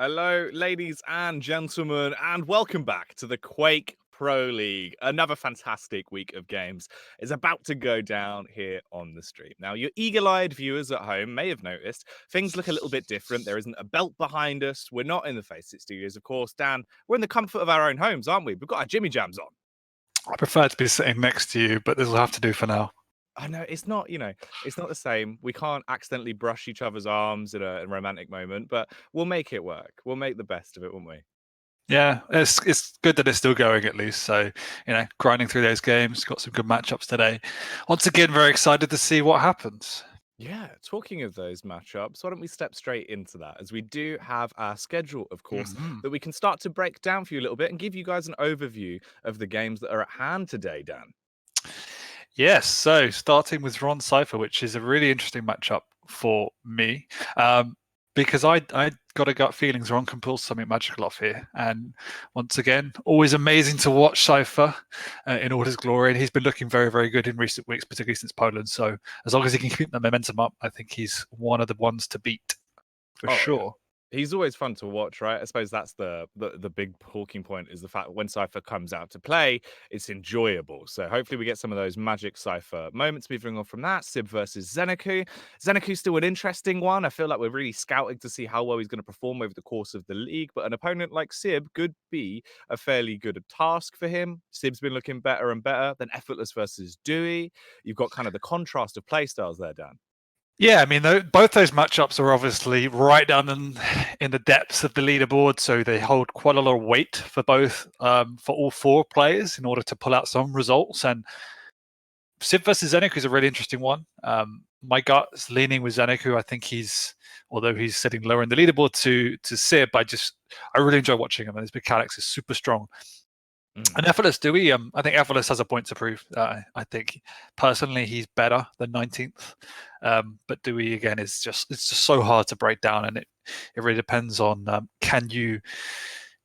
Hello, ladies and gentlemen, and welcome back to the Quake Pro League. Another fantastic week of games is about to go down here on the stream. Now, your eagle-eyed viewers at home may have noticed things look a little bit different. There isn't a belt behind us. We're not in the Face It Studios, of course. Dan, we're in the comfort of our own homes, aren't we? We've got our Jimmy Jams on. I prefer to be sitting next to you, but this will have to do for now. I know it's not, it's not the same. We can't accidentally brush each other's arms in a romantic moment, but we'll make it work. We'll make the best of it, won't we? Yeah, it's good that it's still going at least. So, grinding through those games, got some good matchups today. Once again, very excited to see what happens. Yeah, talking of those matchups, why don't we step straight into that? As we do have our schedule, of course, that we can start to break down for you a little bit and give you guys an overview of the games that are at hand today, Dan. Yes, so starting with Xron Cypher, which is a really interesting matchup for me. Because I got a gut feeling Xron can pull something magical off here. And once again, always amazing to watch Cypher in all his glory. And he's been looking very, very good in recent weeks, particularly since Poland. So as long as he can keep the momentum up, I think he's one of the ones to beat for sure. Yeah. He's always fun to watch, right? I suppose that's the big talking point is the fact that when Cypher comes out to play, it's enjoyable. So hopefully we get some of those magic Cypher moments. Moving on from that, Sib versus Zeneku. Zenecu's still an interesting one. I feel like we're really scouting to see how well he's going to perform over the course of the league. But an opponent like Sib could be a fairly good task for him. Sib's been looking better and better. Then Effortless versus Dewey. You've got kind of the contrast of playstyles there, Dan. Yeah, I mean, both those matchups are obviously right down in the depths of the leaderboard, so they hold quite a lot of weight for both, for all four players in order to pull out some results. And Sib versus Zeneku is a really interesting one. My gut's leaning with Zeneku. I think although he's sitting lower in the leaderboard to Sib, I really enjoy watching him, and his mechanics is super strong. And Effortless Dewey, I think Effortless has a point to prove. I think personally he's better than 19th, but Dewey again it's just so hard to break down, and it really depends on can you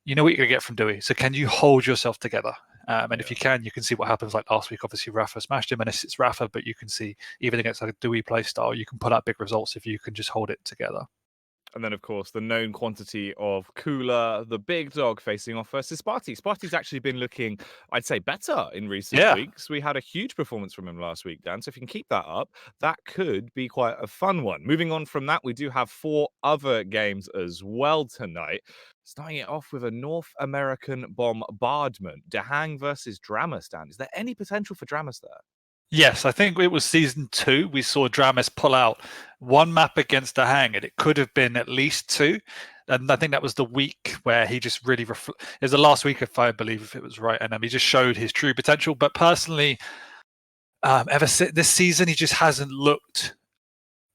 know what you're gonna get from Dewey. So can you hold yourself together? And if you can see what happens. Like last week, obviously Rafa smashed him, and it's Rafa, but you can see even against like a Dewey play style, you can put out big results if you can just hold it together. And then, of course, the known quantity of Cooler, the big dog, facing off versus Sparty. Sparty's actually been looking, I'd say, better in recent weeks. We had a huge performance from him last week, Dan. So if you can keep that up, that could be quite a fun one. Moving on from that, we do have 4 other games as well tonight. Starting it off with a North American bombardment. Dehang versus Dramus, Dan. Is there any potential for Dramus there? Yes, I think it was season 2. We saw Dramus pull out one map against Dehang, and it could have been at least 2. And I think that was the week where he just really it was the last week, if I believe, if it was right, and he just showed his true potential. But personally, ever since this season, he just hasn't looked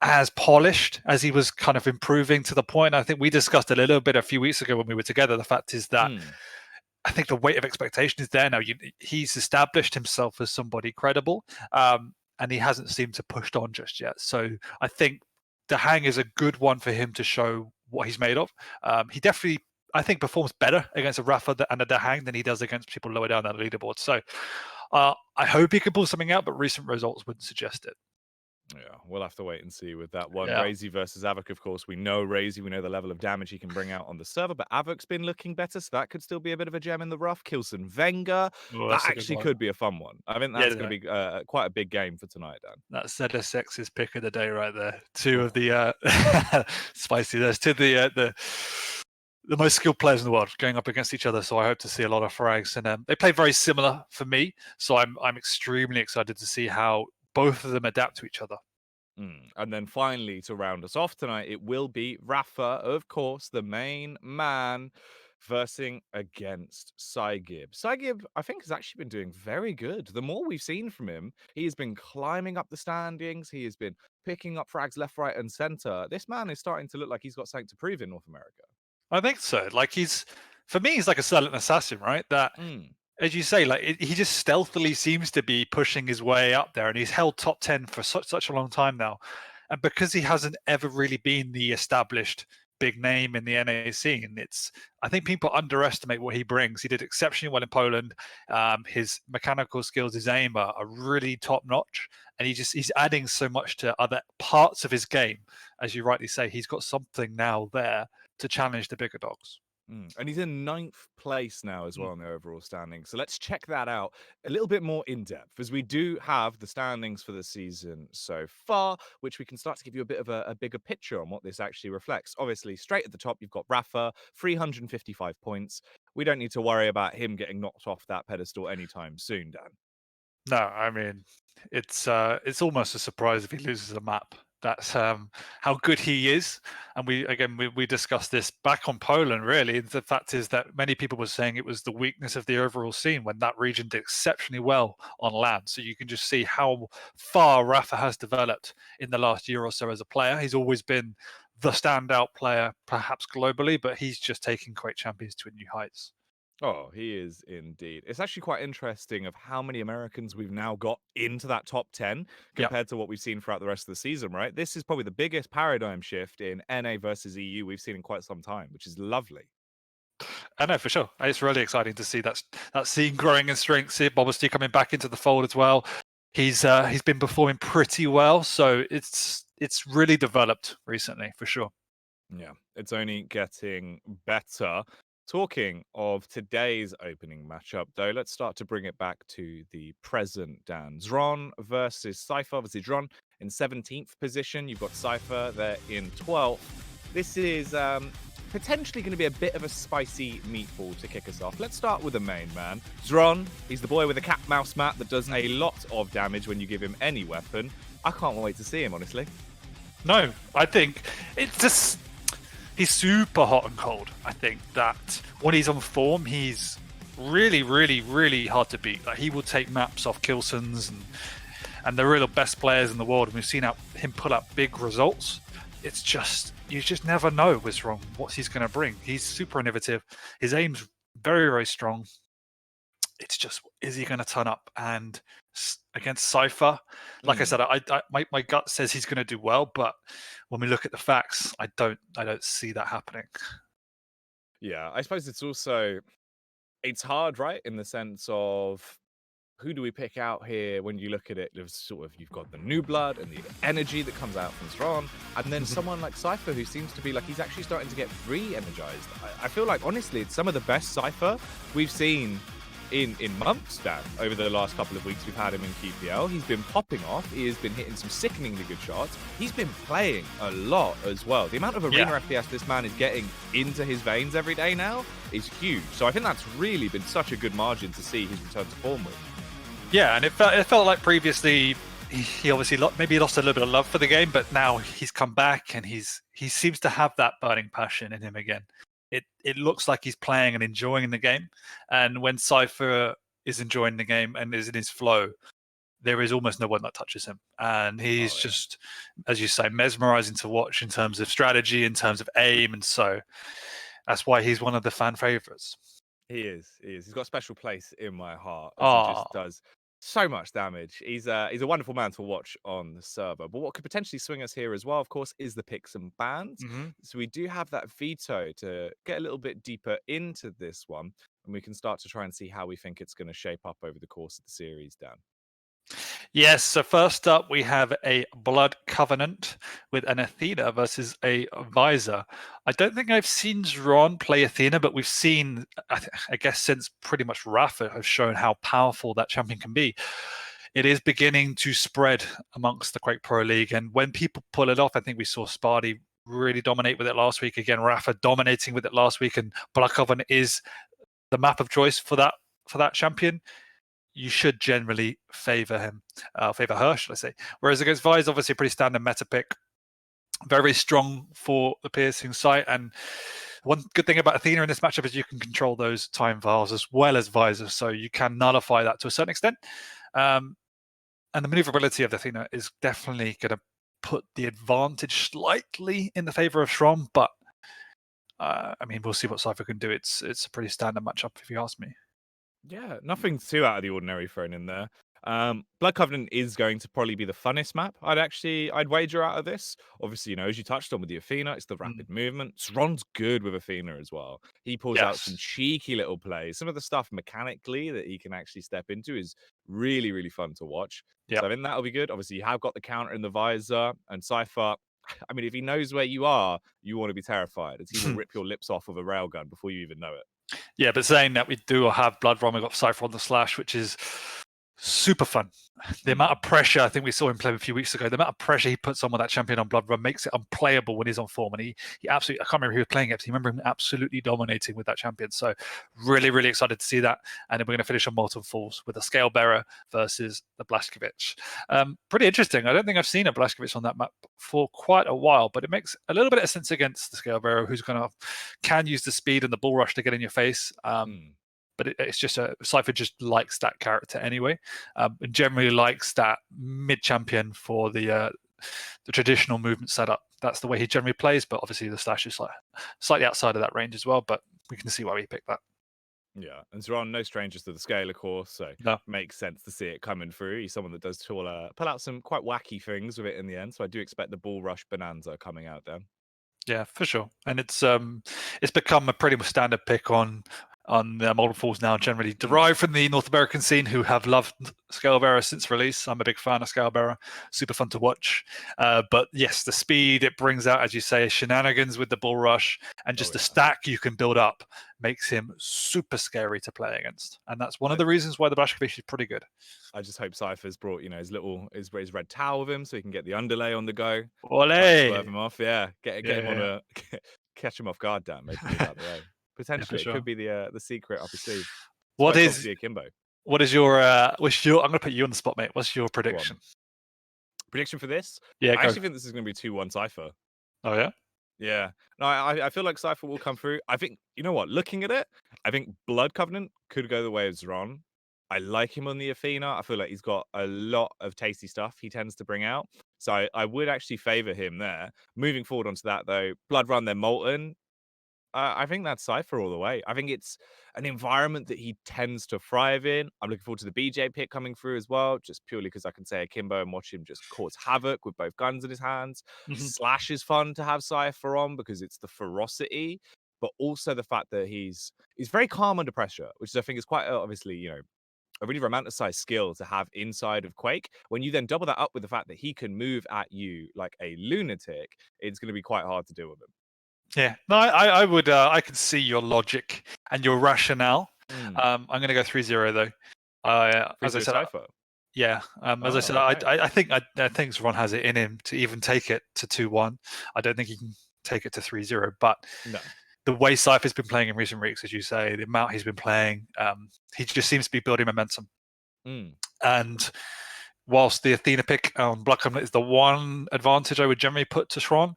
as polished as he was kind of improving to the point. I think we discussed a little bit a few weeks ago when we were together. The fact is that I think the weight of expectation is there now. He's established himself as somebody credible, and he hasn't seemed to push on just yet. So I think Dehang is a good one for him to show what he's made of. He definitely, I think, performs better against a Rafa and a Dehang than he does against people lower down that leaderboard. So I hope he can pull something out, but recent results wouldn't suggest it. Yeah, we'll have to wait and see with that one. Yeah. Razy versus Avok, of course. We know Razy. We know the level of damage he can bring out on the server, but Avok's been looking better, so that could still be a bit of a gem in the rough. Kilson Wenger. That actually could be a fun one. I think that's going to be quite a big game for tonight, Dan. That's ZSX's pick of the day right there. 2 of the spicy. There's 2 of the most skilled players in the world going up against each other, so I hope to see a lot of frags. And they play very similar for me, so I'm extremely excited to see how both of them adapt to each other. And then finally, to round us off tonight, it will be Rafa, of course, the main man, versing against Cygib. Cygib, I think, has actually been doing very good. The more we've seen from him, he has been climbing up the standings. He has been picking up frags left, right, and center. This man is starting to look like he's got something to prove in North America. I think so. Like for me, he's like a silent assassin, right? That, as you say, like he just stealthily seems to be pushing his way up there, and he's held top 10 for such a long time now. And because he hasn't ever really been the established big name in the NA scene, I think people underestimate what he brings. He did exceptionally well in Poland. His mechanical skills, his aim are really top notch, and he's adding so much to other parts of his game. As you rightly say, he's got something now there to challenge the bigger dogs. And he's in 9th place now as Mm. well in the overall standing. So let's check that out a little bit more in depth, as we do have the standings for the season so far, which we can start to give you a bit of a bigger picture on what this actually reflects. Obviously, straight at the top, you've got Rafa, 355 points. We don't need to worry about him getting knocked off that pedestal anytime soon, Dan. No, I mean, it's almost a surprise if he loses a map. That's how good he is. And we discussed this back on Poland, really. The fact is that many people were saying it was the weakness of the overall scene when that region did exceptionally well on land. So you can just see how far Rafa has developed in the last year or so as a player. He's always been the standout player, perhaps globally, but he's just taking Quake Champions to new heights. Oh, he is indeed. It's actually quite interesting of how many Americans we've now got into that top 10 Yep. compared to what we've seen throughout the rest of the season, right? This is probably the biggest paradigm shift in NA versus EU we've seen in quite some time, which is lovely. I know for sure. It's really exciting to see that scene growing in strength. Sib obviously coming back into the fold as well. He's been performing pretty well, so it's really developed recently for sure. Yeah, it's only getting better. Talking of today's opening matchup, though, let's start to bring it back to the present, Dan. Xron versus Cypher. Obviously, Xron in 17th position. You've got Cypher there in 12th. This is potentially going to be a bit of a spicy meatball to kick us off. Let's start with the main man. Xron, he's the boy with a cat mouse mat that does a lot of damage when you give him any weapon. I can't wait to see him, honestly. No, I think it's just he's super hot and cold. I think that when he's on form, he's really, really, really hard to beat. Like, he will take maps off Kilsons and the real best players in the world. And we've seen him put up big results. It's just, you just never know what's wrong, what he's going to bring. He's super innovative. His aim's very, very strong. It's just, is he going to turn up? And against Cypher, like I said, my gut says he's going to do well, but when we look at the facts, I don't see that happening. Yeah, I suppose it's hard, right? In the sense of who do we pick out here when you look at it? There's sort of, you've got the new blood and the energy that comes out from Xron, and then someone like Cypher who seems to be like he's actually starting to get re-energized. I feel like, honestly, it's some of the best Cypher we've seen in months, Dan. Over the last couple of weeks we've had him in QPL. He's been popping off. He has been hitting some sickeningly good shots. He's been playing a lot as well. The amount of arena FPS this man is getting into his veins every day now is huge. So I think that's really been such a good margin to see his return to form with. Yeah, and it felt like previously he obviously maybe lost a little bit of love for the game, but now he's come back and he seems to have that burning passion in him again. It looks like he's playing and enjoying the game, and when Cypher is enjoying the game and is in his flow, there is almost no one that touches him, and he's just, as you say, mesmerizing to watch in terms of strategy, in terms of aim, and so that's why he's one of the fan favorites. He is. He's got a special place in my heart, as he just does so much damage. He's a wonderful man to watch on the server. But what could potentially swing us here as well, of course, is the picks and bans. So we do have that veto to get a little bit deeper into this one, and we can start to try and see how we think it's going to shape up over the course of the series, Dan. Yes, so first up we have a Blood Covenant with an Athena versus a Visor. I don't think I've seen Xron play Athena, but we've seen, I guess, since pretty much Rafa has shown how powerful that champion can be. It is beginning to spread amongst the Quake Pro League, and when people pull it off, I think we saw Sparty really dominate with it last week. Again, Rafa dominating with it last week, and Blood Covenant is the map of choice for that champion. You should generally favor her, should I say. Whereas against Vi is obviously a pretty standard meta pick. Very strong for the piercing sight. And one good thing about Athena in this matchup is you can control those time vials as well as Visor, so you can nullify that to a certain extent. And the maneuverability of Athena is definitely going to put the advantage slightly in the favor of Xron, but I mean, we'll see what Cypher can do. It's a pretty standard matchup, if you ask me. Yeah, nothing too out of the ordinary thrown in there. Blood Covenant is going to probably be the funnest map. I'd wager out of this. Obviously, as you touched on with the Athena, it's the rapid movement. Xron's good with Athena as well. He pulls out some cheeky little plays. Some of the stuff mechanically that he can actually step into is really, really fun to watch. So I think that'll be good. Obviously, you have got the counter in the Visor, and Cypher, I mean, if he knows where you are, you want to be terrified, as he will Hmm. rip your lips off with a railgun before you even know it. Yeah, but saying that, we do have Blood Run, we've got Cypher on the Slash, which is super fun. The amount of pressure I think we saw him play a few weeks ago, the amount of pressure he puts on with that champion on Blood Run makes it unplayable when he's on form. And he absolutely, I can't remember who he was playing it, but I remember him absolutely dominating with that champion. So really, really excited to see that. And then we're going to finish on Molten Falls with a Scale Bearer versus the Blazkowicz. Pretty interesting. I don't think I've seen a Blazkowicz on that map for quite a while, but it makes a little bit of sense against the Scale Bearer, who's can use the speed and the bull rush to get in your face. But it's just Cypher just likes that character anyway, and generally likes that mid champion for the traditional movement setup. That's the way he generally plays, but obviously the Slash is slightly outside of that range as well. But we can see why we picked that. Yeah, and Xron, no strangers to the scale, of course, so No. makes sense to see it coming through. He's someone that does pull out some quite wacky things with it in the end, so I do expect the Bull Rush Bonanza coming out then. Yeah, for sure. And it's become a pretty standard pick on Molten Falls now, generally derived from the North American scene, who have loved Scale Bearer since release. I'm a big fan of Scale Bearer, super fun to watch. But yes, the speed it brings out, as you say, shenanigans with the bull rush, and just the stack you can build up makes him super scary to play against. And that's one of the reasons why the Blazkowicz is pretty good. I just hope Cypher's brought, his red towel with him so he can get the underlay on the go. Ole! Swerve him off, get him on catch him off guard, Dan. Maybe move out the way. Potentially, sure. It could be the secret up his sleeve. What is akimbo? What is your? I'm going to put you on the spot, mate. What's your prediction? Prediction for this? Yeah, I actually think this is going to be 2-1 Cypher. Oh yeah. Yeah. No, I feel like Cypher will come through. I think, you know what? Looking at it, I think Blood Covenant could go the way of Xron. I like him on the Athena. I feel like he's got a lot of tasty stuff he tends to bring out. So I would actually favor him there. Moving forward onto that, though, Blood Run, then Molten. I think that's Cypher all the way. I think it's an environment that he tends to thrive in. I'm looking forward to the BJ pick coming through as well, just purely because I can say Akimbo and watch him just cause havoc with both guns in his hands. Slash is fun to have Cypher on because it's the ferocity, but also the fact that he's very calm under pressure, which I think is quite obviously, a really romanticized skill to have inside of Quake. When you then double that up with the fact that he can move at you like a lunatic, it's going to be quite hard to deal with him. Yeah, no, I would. I can see your logic and your rationale. I'm going to go 3-0 though. As I said, Cypher. Yeah, as I said, okay. I think Xron has it in him to even take it to 2-1. I don't think he can take it to 3-0, but no. The way Cypher's been playing in recent weeks, as you say, the amount he's been playing, he just seems to be building momentum. And whilst the Athena pick on Blood Covenant is the one advantage I would generally put to Xron,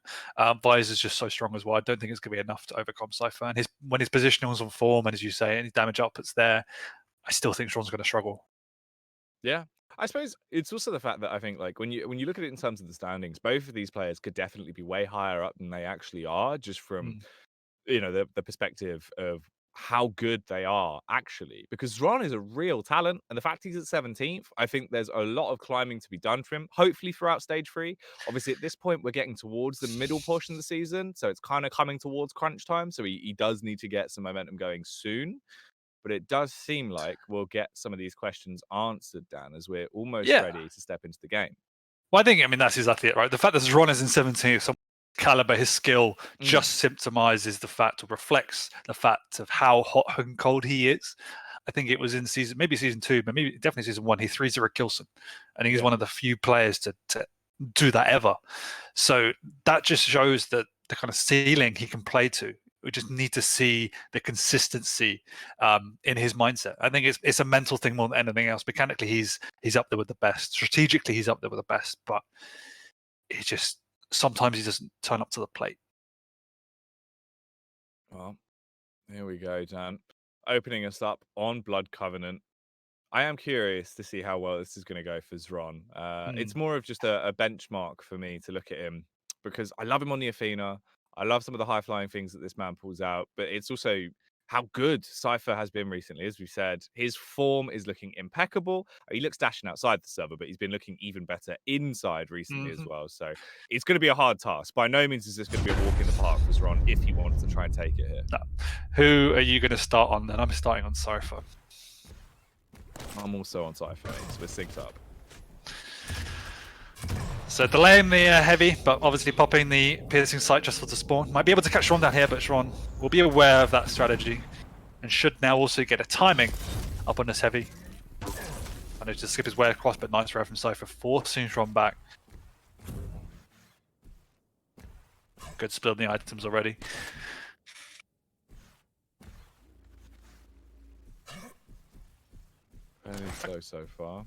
Vise is just so strong as well. I don't think it's going to be enough to overcome Cypher. And when his positioning was on form, and as you say, any damage outputs there, I still think Xron's going to struggle. Yeah. I suppose it's also the fact that I think, like, when you look at it in terms of the standings, both of these players could definitely be way higher up than they actually are, just from the perspective of how good they are actually. Because Xron is a real talent, and the fact he's at 17th, I think there's a lot of climbing to be done for him. Hopefully throughout stage 3. Obviously, at this point, we're getting towards the middle portion of the season, so it's kind of coming towards crunch time. So he does need to get some momentum going soon. But it does seem like we'll get some of these questions answered, Dan, as we're almost ready to step into the game. Well, I mean, that's exactly it, right? The fact that Xron is in 17th, some caliber, his skill just symptomizes the fact, or reflects the fact of how hot and cold he is. I think it was in maybe season 2, but maybe definitely season 1, he 3-0 Kilson. And he's one of the few players to do that ever. So that just shows that the kind of ceiling he can play to. We just need to see the consistency in his mindset. I think it's a mental thing more than anything else. Mechanically, he's up there with the best. Strategically, he's up there with the best. But it just sometimes he doesn't turn up to the plate. Well, here we go, Dan. Opening us up on Blood Covenant. I am curious to see how well this is going to go for Xron. It's more of just a benchmark for me to look at him, because I love him on the Athena. I love some of the high-flying things that this man pulls out, but it's also how good Cypher has been recently. As we said, his form is looking impeccable. He looks dashing outside the server, but he's been looking even better inside recently as well. So it's going to be a hard task. By no means is this going to be a walk in the park for Xron if he wants to try and take it here. No. Who are you going to start on then? I'm starting on Cypher. I'm also on Cypher, so we're synced up. So delaying the heavy, but obviously popping the piercing sight just for the spawn. Might be able to catch Xron down here, but Xron will be aware of that strategy and should now also get a timing up on this heavy. Managed to skip his way across, but nice row from Cypher, forcing Xron back. Good spill in the items already. Very slow so far.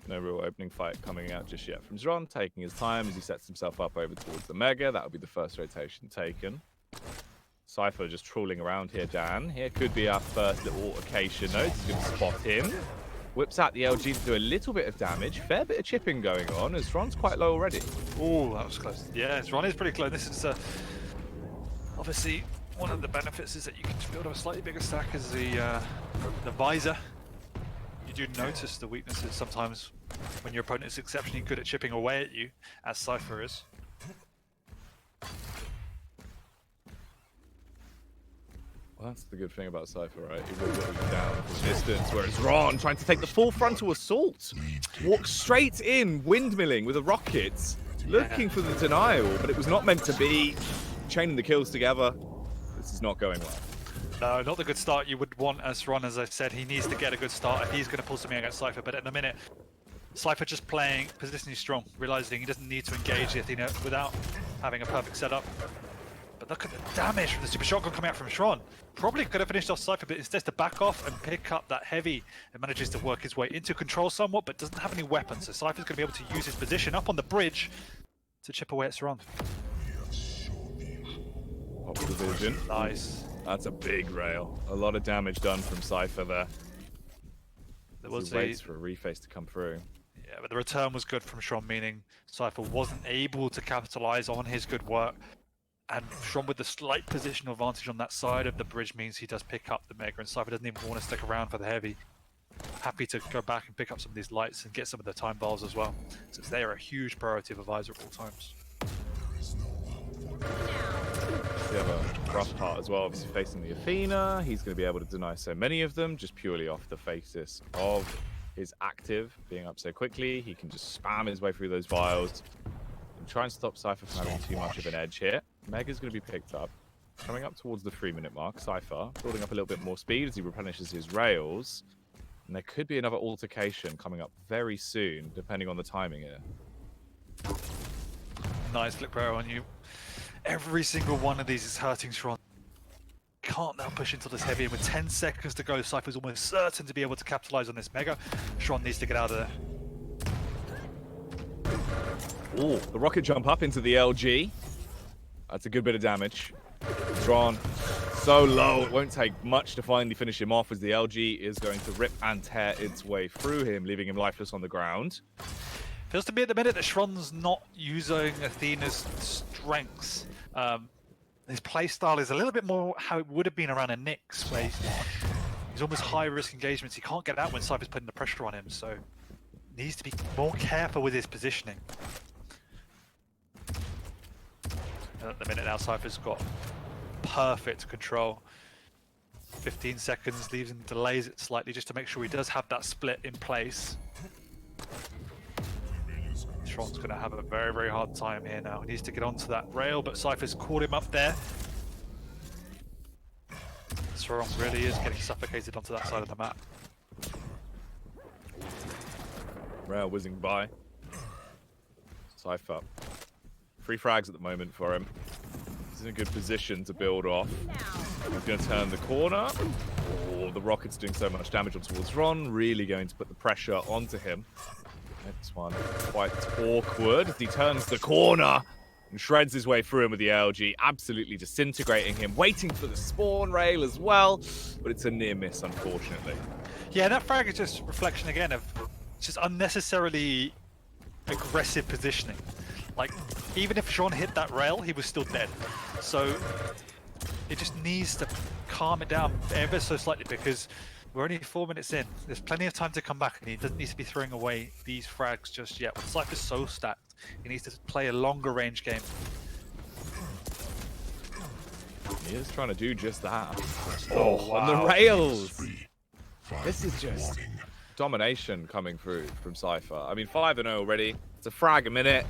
No real opening fight coming out just yet from Xron, taking his time as he sets himself up over towards the Mega. That'll be the first rotation taken. Cypher just trawling around here, Dan. Here could be our first little altercation. No, he's going to spot him. Whips out the LG to do a little bit of damage. Fair bit of chipping going on as Xron's quite low already. Oh, that was close. Yeah, Xron is pretty close. This is obviously one of the benefits is that you can build up a slightly bigger stack as the visor. You do notice the weaknesses sometimes when your opponent is exceptionally good at chipping away at you, as Cypher is. Well, that's the good thing about Cypher, right? He will go down from distance, whereas Xron trying to take the full frontal assault. Walks straight in, windmilling with a rocket, looking for the denial, but it was not meant to be. Chaining the kills together. This is not going well. No, not the good start you would want as Xron, as I said. He needs to get a good start if he's going to pull something against Cypher, but in a minute, Cypher just playing positionally strong, realizing he doesn't need to engage the Athena without having a perfect setup. But look at the damage from the super shotgun coming out from Xron. Probably could have finished off Cypher, but instead to back off and pick up that heavy. It manages to work his way into control somewhat, but doesn't have any weapons. So Cypher's going to be able to use his position up on the bridge to chip away at Xron. Pop the vision. Nice. That's a big rail. A lot of damage done from Cypher there. There was waits for a reface to come through. Yeah, but the return was good from Xron, meaning Cypher wasn't able to capitalize on his good work. And Xron with the slight positional advantage on that side of the bridge means he does pick up the Mega, and Cypher doesn't even want to stick around for the heavy. Happy to go back and pick up some of these lights and get some of the time bars as well, since they are a huge priority of Visor at all times. We have a rough part as well, obviously facing the Athena. He's going to be able to deny so many of them, just purely off the basis of his active being up so quickly. He can just spam his way through those vials and try and stop Cypher from having too much of an edge here. Mega's going to be picked up. Coming up towards the 3-minute mark, Cypher building up a little bit more speed as he replenishes his rails. And there could be another altercation coming up very soon, depending on the timing here. Nice flick barrel on you. Every single one of these is hurting Xron. Can't now push into this heavy, and with 10 seconds to go, Cypher's almost certain to be able to capitalize on this Mega. Xron needs to get out of there. Oh, the rocket jump up into the LG. That's a good bit of damage. Xron so low, it won't take much to finally finish him off as the LG is going to rip and tear its way through him, leaving him lifeless on the ground. Feels to me at the minute that Xron's not using Athena's strengths. His playstyle is a little bit more how it would have been around a Nyx, where he's almost high-risk engagements. He can't get out when Cypher's putting the pressure on him, so needs to be more careful with his positioning. And at the minute now, Cypher's got perfect control. 15 seconds, leaves him, delays it slightly just to make sure he does have that split in place. Xron's going to have a very, very hard time here now. He needs to get onto that rail, but Cypher's caught him up there. Xron really is getting suffocated onto that side of the map. Rail whizzing by. Cypher. 3 frags at the moment for him. He's in a good position to build off. He's going to turn the corner. Oh, the rocket's doing so much damage on towards Xron. Really going to put the pressure onto him. Next one, quite awkward. He turns the corner and shreds his way through him with the LG, absolutely disintegrating him, waiting for the spawn rail as well, but it's a near miss, unfortunately. Yeah, that frag is just reflection again of just unnecessarily aggressive positioning. Like, even if Xron hit that rail, he was still dead. So it just needs to calm it down ever so slightly, because we're only 4 minutes in. There's plenty of time to come back, and he doesn't need to be throwing away these frags just yet. When Cypher's so stacked, he needs to play a longer range game. He is trying to do just that. Oh, wow. On the rails! This is just domination coming through from Cypher. I mean, 5-0 already. It's a frag a minute.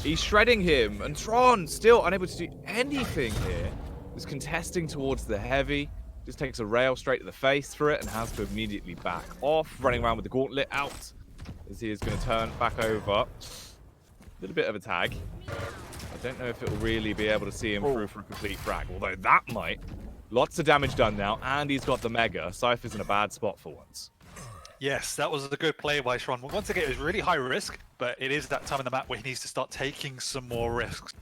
He's shredding him, and Tron still unable to do anything here. Is contesting towards the heavy. Just takes a rail straight to the face for it and has to immediately back off. Running around with the gauntlet out as he is going to turn back over. A little bit of a tag. I don't know if it will really be able to see him through for a complete frag, although that might. Lots of damage done now, and he's got the Mega. Cypher's in a bad spot for once. Yes, that was a good play by Xron. Once again, it was really high risk, but it is that time in the map where he needs to start taking some more risks.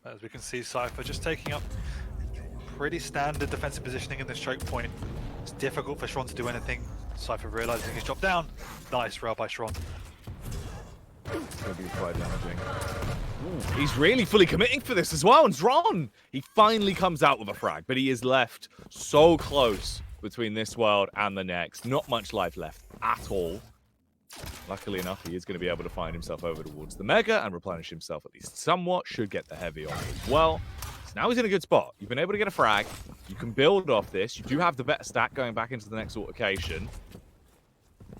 As we can see, Cypher just taking up pretty standard defensive positioning in this choke point. It's difficult for Xron to do anything. Cypher realizing he's dropped down. Nice rail by Xron. It's going to be quite damaging. Ooh, he's really fully committing for this as well, and Xron! He finally comes out with a frag, but he is left so close between this world and the next. Not much life left at all. Luckily enough, he is going to be able to find himself over towards the Mega and replenish himself at least somewhat. Should get the heavy off as well. So now he's in a good spot. You've been able to get a frag. You can build off this. You do have the better stack going back into the next altercation.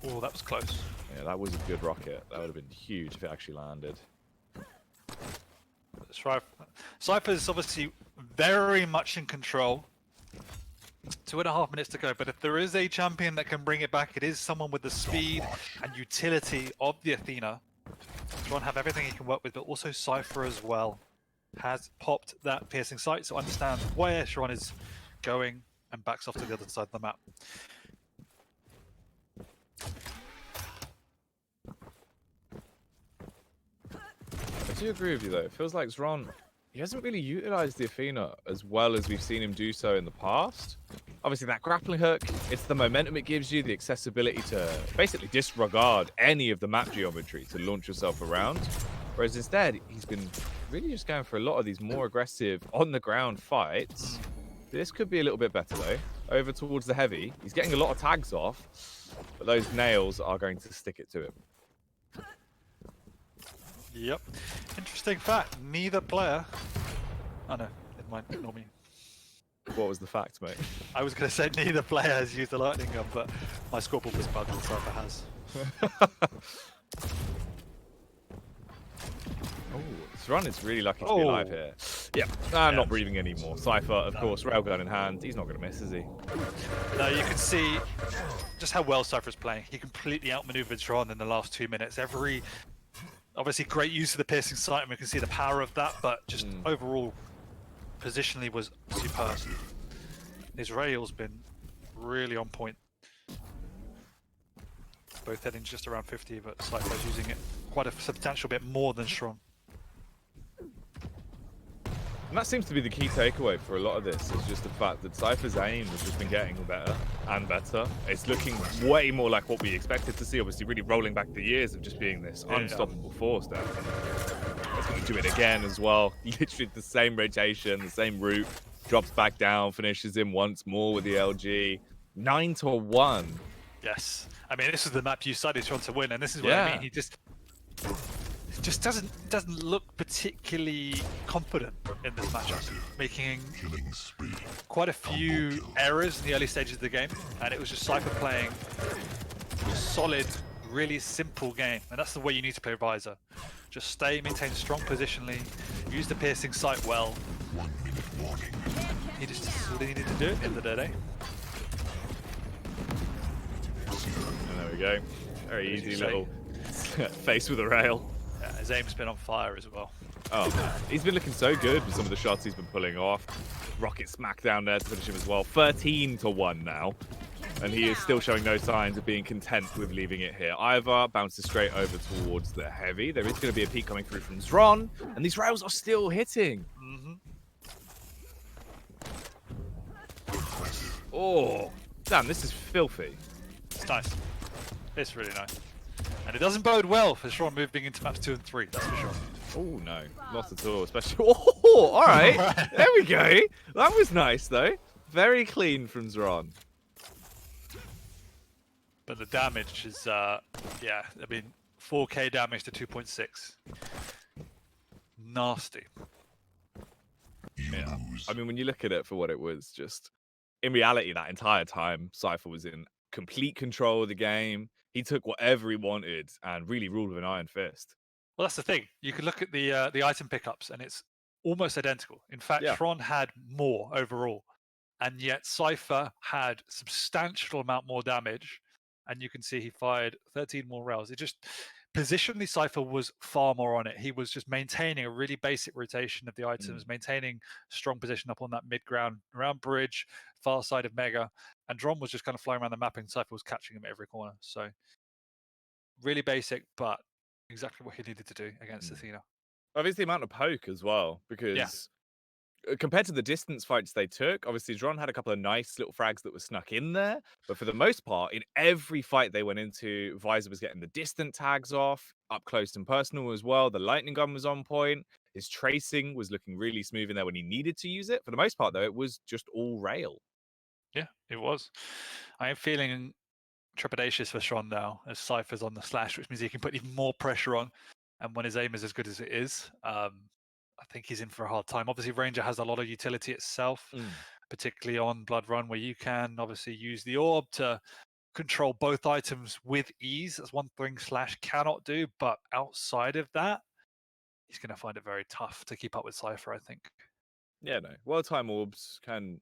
Oh, that was close. Yeah, that was a good rocket. That would have been huge if it actually landed. Cypher's obviously very much in control. 2.5 minutes to go, but if there is a champion that can bring it back, it is someone with the speed and utility of the Athena. Xron have everything he can work with, but also Cypher as well has popped that piercing sight, so understands where Xron is going and backs off to the other side of the map. I do agree with you though. It feels like Xron, he hasn't really utilized the Athena as well as we've seen him do so in the past. Obviously that grappling hook, it's the momentum it gives you, the accessibility to basically disregard any of the map geometry to launch yourself around. Whereas instead, he's been really just going for a lot of these more aggressive on-the-ground fights. This could be a little bit better though. Over towards the heavy, he's getting a lot of tags off, but those nails are going to stick it to him. Yep. Interesting fact, neither player... Oh no, never mind, ignore me. What was the fact, mate? I was going to say neither player has used the lightning gun, but my scoreboard was bugged and Cypher has. Oh, Xron is really lucky to be alive here. Yeah, I'm not breathing anymore. Cypher, of course, railgun in hand. He's not going to miss, is he? No, you can see just how well Cypher is playing. He completely outmaneuvered Xron in the last 2 minutes. Obviously, great use of the piercing sight, and we can see the power of that, but just overall, positionally was superb. His rail's been really on point. Both heading just around 50, but Cypher's using it quite a substantial bit more than Xron. And that seems to be the key takeaway for a lot of this, is just the fact that Cypher's aim has just been getting better and better. It's looking way more like what we expected to see, obviously really rolling back the years of just being this unstoppable force down. He's going to do it again as well. Literally the same rotation, the same route, drops back down, finishes him once more with the LG. 9-1. Yes. I mean, this is the map you decided Xron to win, and this is what I mean. He just doesn't look particularly confident in this matchup, making quite a few errors in the early stages of the game, and it was just Cypher playing a solid, really simple game, and that's the way you need to play Visor. Just maintain strong positionally, use the piercing sight well. He just really needed to do it at the end of the day. And there we go. Very easy little face with a rail. Yeah, his aim's been on fire as well. Oh man, he's been looking so good with some of the shots he's been pulling off. Rocket smack down there to finish him as well. 13-1 now. And he is still showing no signs of being content with leaving it here either. Bounces straight over towards the heavy. There is going to be a peek coming through from Xron, and these rails are still hitting. Oh, damn, this is filthy. It's nice. It's really nice. And it doesn't bode well for Xron moving into maps 2 and 3, that's for sure. Oh no, not at all. Especially, oh, all right. There we go. That was nice though. Very clean from Xron. But the damage is, yeah, I mean, 4k damage to 2.6. Nasty. Yeah. I mean, when you look at it for what it was, just in reality, that entire time, Cypher was in complete control of the game. He took whatever he wanted and really ruled with an iron fist. Well, that's the thing. You can look at the item pickups, and it's almost identical. In fact, Yeah. Xron had more overall, and yet Cypher had substantial amount more damage. And you can see he fired 13 more rails. It just positionally, Cypher was far more on it. He was just maintaining a really basic rotation of the items, maintaining strong position up on that mid ground, around bridge, far side of Mega, and Drom was just kind of flying around the map, and Cypher was catching him at every corner. So really basic, but exactly what he needed to do against Athena. Obviously, the amount of poke as well, because compared to the distance fights they took, obviously Xron had a couple of nice little frags that were snuck in there. But for the most part, in every fight they went into, Visor was getting the distant tags off, up close and personal as well. The lightning gun was on point. His tracing was looking really smooth in there when he needed to use it. For the most part, though, it was just all rail. Yeah, it was. I am feeling trepidatious for Xron now, as Cypher's on the slash, which means he can put even more pressure on. And when his aim is as good as it is, I think he's in for a hard time. Obviously, Ranger has a lot of utility itself, particularly on Blood Run, where you can obviously use the orb to control both items with ease. That's one thing Slash cannot do, but outside of that, he's going to find it very tough to keep up with Cypher, I think. Yeah, no. Well-timed orbs can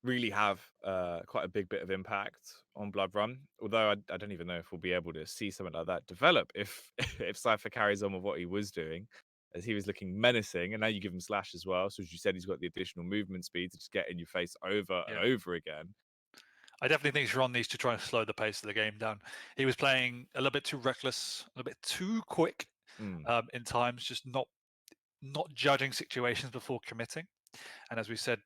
really have quite a big bit of impact on Blood Run. Although I don't even know if we'll be able to see something like that develop if if Cypher carries on with what he was doing, as he was looking menacing, and now you give him slash as well. So as you said, he's got the additional movement speed to just get in your face over and over again. I definitely think Xron needs to try and slow the pace of the game down. He was playing a little bit too reckless, a little bit too quick in times, just not judging situations before committing. And as we said,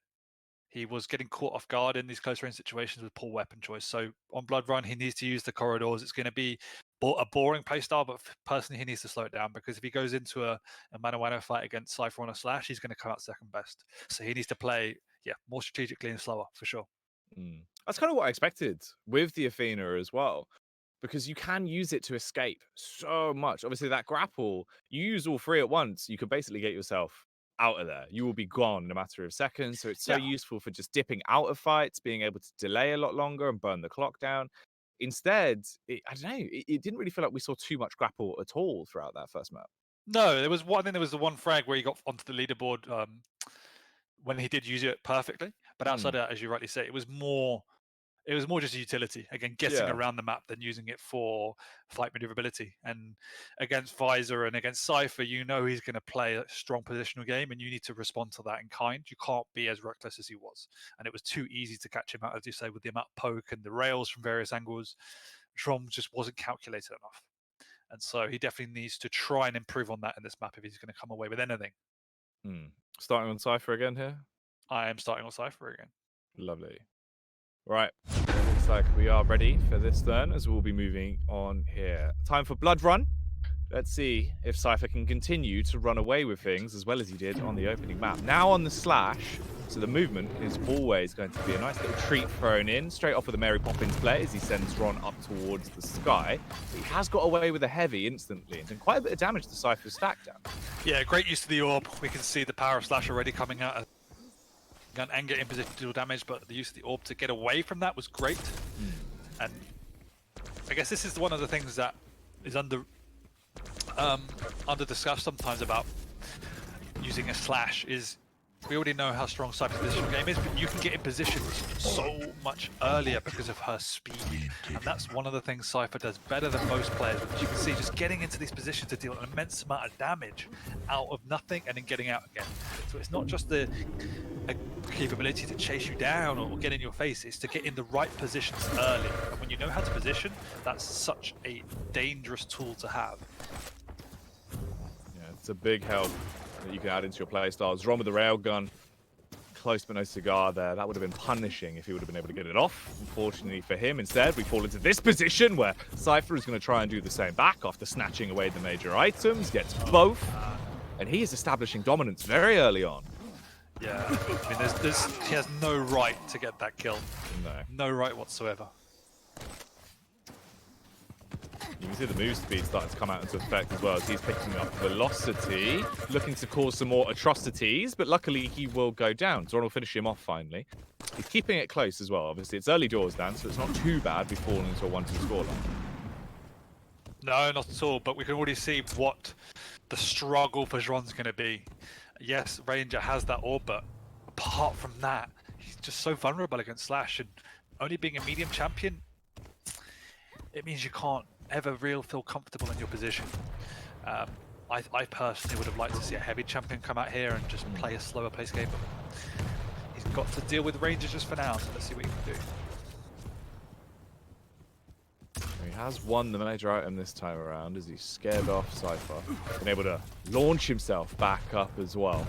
he was getting caught off guard in these close range situations with poor weapon choice. So on Blood Run, he needs to use the corridors. It's going to be a boring playstyle, but personally, he needs to slow it down, because if he goes into a mano-a-mano fight against Cypher on a slash, he's going to come out second best. So he needs to play, more strategically and slower, for sure. That's kind of what I expected with the Athena as well, because you can use it to escape so much. Obviously, that grapple, you use all three at once, you could basically get yourself out of there. You will be gone in a matter of seconds. So it's so useful for just dipping out of fights, being able to delay a lot longer and burn the clock down. Instead, I don't know, it didn't really feel like we saw too much grapple at all throughout that first map. No, there was one. I think there was the one frag where he got onto the leaderboard when he did use it perfectly. But outside of that, as you rightly say, it was more just a utility. Again, getting around the map than using it for fight maneuverability. And against Visor and against Cypher, you know he's going to play a strong positional game, and you need to respond to that in kind. You can't be as reckless as he was. And it was too easy to catch him out, as you say, with the amount of poke and the rails from various angles. Xron just wasn't calculated enough. And so he definitely needs to try and improve on that in this map if he's going to come away with anything. Starting on Cypher again here? I am starting on Cypher again. Lovely. Right, looks like we are ready for this turn, as we'll be moving on here. Time for Blood Run. Let's see if Cypher can continue to run away with things as well as he did on the opening map. Now on the slash, so the movement is always going to be a nice little treat thrown in, straight off with a Mary Poppins play as he sends Ron up towards the sky. But he has got away with a heavy instantly and done quite a bit of damage to Cypher's stack down. Yeah, great use of the orb. We can see the power of slash already coming out and get in position to do damage, but the use of the orb to get away from that was great. And I guess this is one of the things that is under discussed sometimes about using a slash. Is we already know how strong Cypher's positional game is, but you can get in positions so much earlier because of her speed. And that's one of the things Cypher does better than most players. As you can see, just getting into these positions to deal an immense amount of damage out of nothing and then getting out again. So it's not just the capability to chase you down or get in your face, it's to get in the right positions early. And when you know how to position, that's such a dangerous tool to have. Yeah, it's a big help that you can add into your playstyles. Xron with the railgun, close but no cigar there. That would have been punishing if he would have been able to get it off. Unfortunately for him, instead, we fall into this position where Cypher is going to try and do the same back after snatching away the major items, gets both, and he is establishing dominance very early on. Yeah, I mean, he has no right to get that kill. No right whatsoever. You can see the move speed starting to come out into effect as well as he's picking up velocity, looking to cause some more atrocities, but luckily he will go down. Xron will finish him off finally. He's keeping it close as well. Obviously, it's early doors, Dan, so it's not too bad we've fallen into a 1-2 scoreline. No, not at all, but we can already see what the struggle for Xron's going to be. Yes, Ranger has that orb, but apart from that, he's just so vulnerable against Slash, and only being a medium champion, it means you can't ever really feel comfortable in your position. I personally would have liked to see a heavy champion come out here and just play a slower pace game, but he's got to deal with Ranger just for now, so let's see what he can do. He has won the major item this time around as he's scared off Cypher. Been able to launch himself back up as well.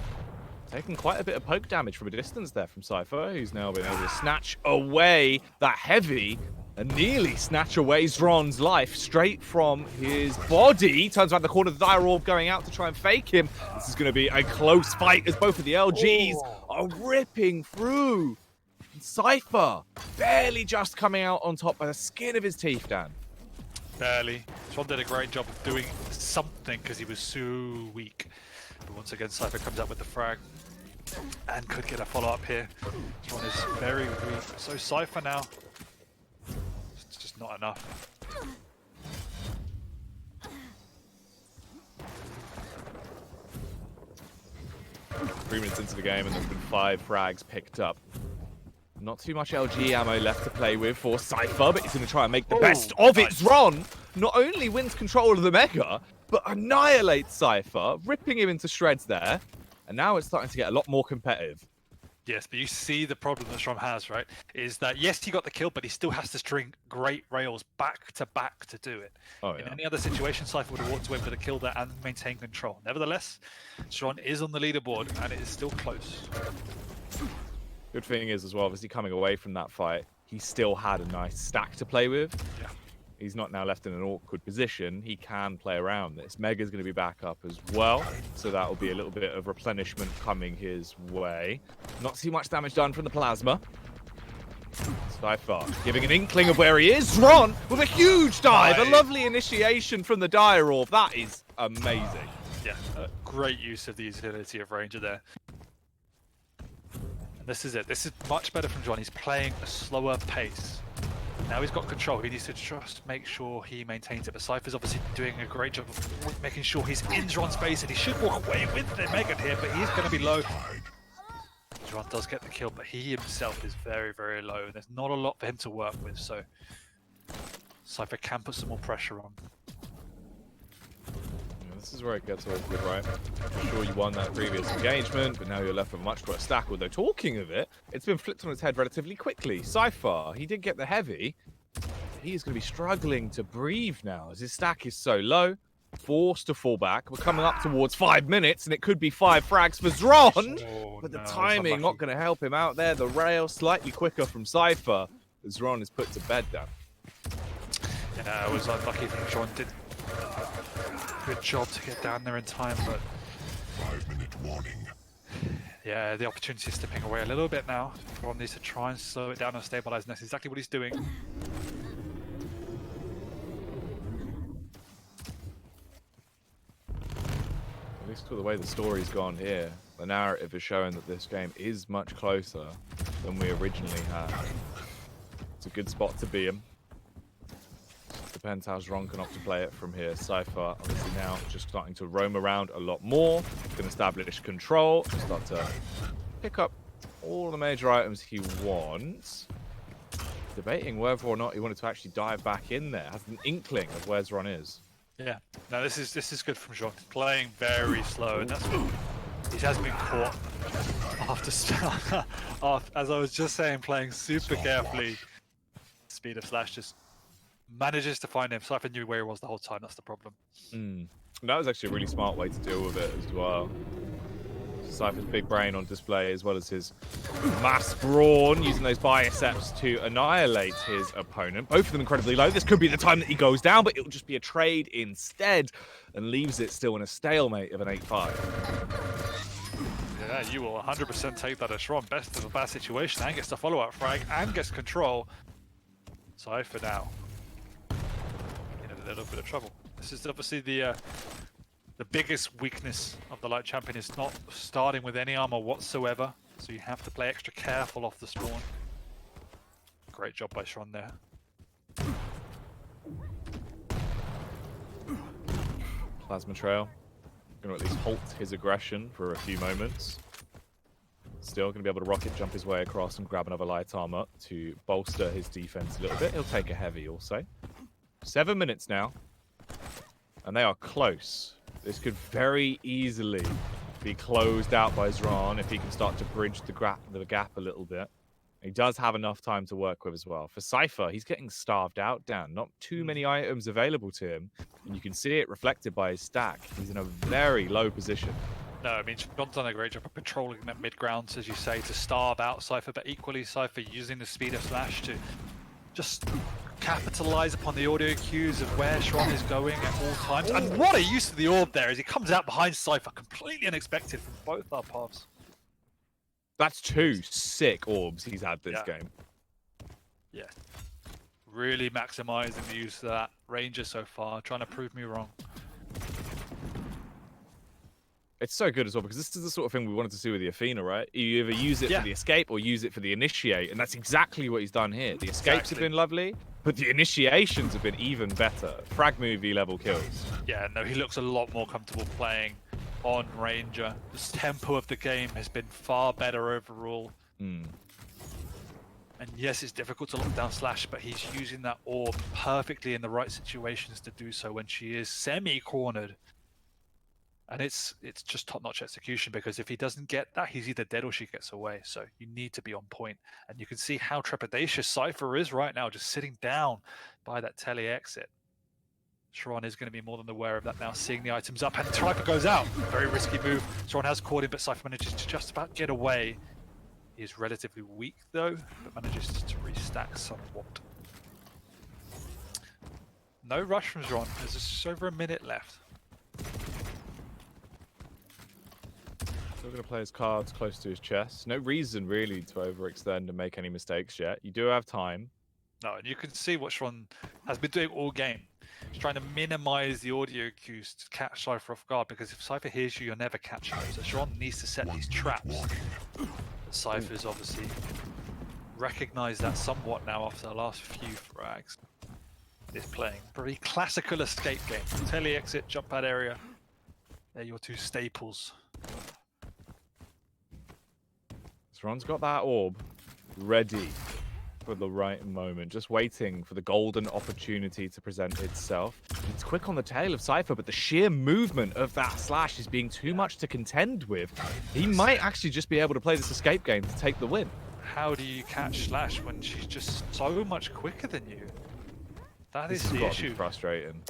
Taking quite a bit of poke damage from a distance there from Cypher, who's now been able to snatch away that heavy and nearly snatch away Xron's life straight from his body. Turns around the corner, the Dire Orb going out to try and fake him. This is going to be a close fight as both of the LGs are ripping through. Cypher barely just coming out on top by the skin of his teeth, Dan. Barely. Xron did a great job of doing something because he was so weak. But once again, Cypher comes up with the frag and could get a follow-up here. Xron is very weak. So Cypher now, it's just not enough. 3 minutes into the game and there's been 5 frags picked up. Not too much LG ammo left to play with for Cypher, but he's going to try and make the best of it. Xron not only wins control of the Mega, but annihilates Cypher, ripping him into shreds there. And now it's starting to get a lot more competitive. Yes, but you see the problem that Xron has, right? Is that, yes, he got the kill, but he still has to string great rails back to back to do it. Oh, yeah. In any other situation, Cypher would have walked away with a kill there and maintained control. Nevertheless, Xron is on the leaderboard, and it is still close. Good thing is as well, obviously coming away from that fight, he still had a nice stack to play with. Yeah. He's not now left in an awkward position. He can play around this. Mega's going to be back up as well, so that will be a little bit of replenishment coming his way. Not too much damage done from the plasma. Cypher giving an inkling of where he is. Xron with a huge dive, a lovely initiation from the Dire Orb. That is amazing. Yeah, great use of the utility of Ranger there. And this is it. This is much better from Xron. He's playing a slower pace. Now he's got control. He needs to just make sure he maintains it. But Cypher's obviously doing a great job of making sure he's in Xron's space, and he should walk away with the Mega here, but he's going to be low. Xron does get the kill, but he himself is very, very low, and there's not a lot for him to work with, so Cypher can put some more pressure on. This is where it gets awkward, right? I'm sure you won that previous engagement, but now you're left with a much worse stack. Although, talking of it, it's been flipped on its head relatively quickly. Cypher, he did get the heavy. He is going to be struggling to breathe now as his stack is so low. Forced to fall back. We're coming up towards 5 minutes, and it could be 5 frags for Xron. But the timing not going to help him out there. The rail slightly quicker from Cypher as Xron is put to bed down. Yeah, it was unlucky from Xron. Did good job to get down there in time, but 5-minute warning. Yeah, the opportunity is slipping away a little bit now. Xron needs to try and slow it down and stabilize, and that's exactly what he's doing. At least with the way the story's gone here, the narrative is showing that this game is much closer than we originally had. It's a good spot to be in. Depends how Xron can opt to play it from here. Cypher obviously now just starting to roam around a lot more. Can establish control. Start to pick up all the major items he wants. Debating whether or not he wanted to actually dive back in there. Has an inkling of where Xron is. Yeah, no, this is good from Xron. Playing very slow, and that's what he has been caught after, as I was just saying, playing super carefully. Speed of Slash just manages to find him. Cypher knew where he was the whole time. That's the problem. That was actually a really smart way to deal with it as well. Cypher's big brain on display, as well as his mass brawn, using those biceps to annihilate his opponent. Both of them incredibly low. This could be the time that he goes down, but it'll just be a trade instead and leaves it still in a stalemate of an 8-5. Yeah, you will 100% take that as Xron. Best of a bad situation, and gets the follow-up frag, and gets control. Cypher now in a little bit of trouble. This is obviously the biggest weakness of the Light Champion, is not starting with any armor whatsoever, so you have to play extra careful off the spawn. Great job by Xron there. Plasma Trail. Going to at least halt his aggression for a few moments. Still going to be able to rocket jump his way across and grab another light armor to bolster his defense a little bit. He'll take a heavy also. 7 minutes now. And they are close. This could very easily be closed out by Xron if he can start to bridge the gap a little bit. He does have enough time to work with as well. For Cypher, he's getting starved out, Dan. Not too many items available to him. And you can see it reflected by his stack. He's in a very low position. No, I mean, Xron's done a great job of patrolling that mid-ground, as you say, to starve out Cypher, but equally Cypher using the speed of Slash to just capitalize upon the audio cues of where Xron is going at all times. And what a use of the orb there as he comes out behind Cypher, completely unexpected from both our paths. That's 2 sick orbs he's had this game. Yeah. Really maximizing the use of that Ranger so far, trying to prove me wrong. It's so good as well because this is the sort of thing we wanted to see with the Athena, right? You either use it for the escape or use it for the initiate, and that's exactly what he's done here. The escapes have been lovely, but the initiations have been even better. Frag movie level kills. Yeah, no, he looks a lot more comfortable playing on Ranger. The tempo of the game has been far better overall. And yes, it's difficult to lock down Slash, but he's using that orb perfectly in the right situations to do so when she is semi-cornered. And it's just top-notch execution, because if he doesn't get that, he's either dead or she gets away. So you need to be on point. And you can see how trepidatious Cypher is right now, just sitting down by that tele exit. Xron is going to be more than aware of that now, seeing the items up, and Cypher goes out. Very risky move. Xron has caught him, but Cypher manages to just about get away. He is relatively weak though, but manages to restack somewhat. No rush from Xron. There's just over a minute left. Still going to play his cards close to his chest. No reason really to overextend and make any mistakes yet. You do have time. No, and you can see what Xron has been doing all game. He's trying to minimize the audio cues to catch Cypher off guard, because if Cypher hears you, you'll never catch him. So Xron needs to set these traps. But Cypher's obviously recognized that somewhat now after the last few frags. Is playing pretty classical escape game. Tele exit, jump pad area. They're your two staples. Xron's got that orb ready for the right moment, just waiting for the golden opportunity to present itself. It's quick on the tail of Cypher, but the sheer movement of that Slash is being too much to contend with. He might actually just be able to play this escape game to take the win. How do you catch Slash when she's just so much quicker than you? That is the issue. Frustrating.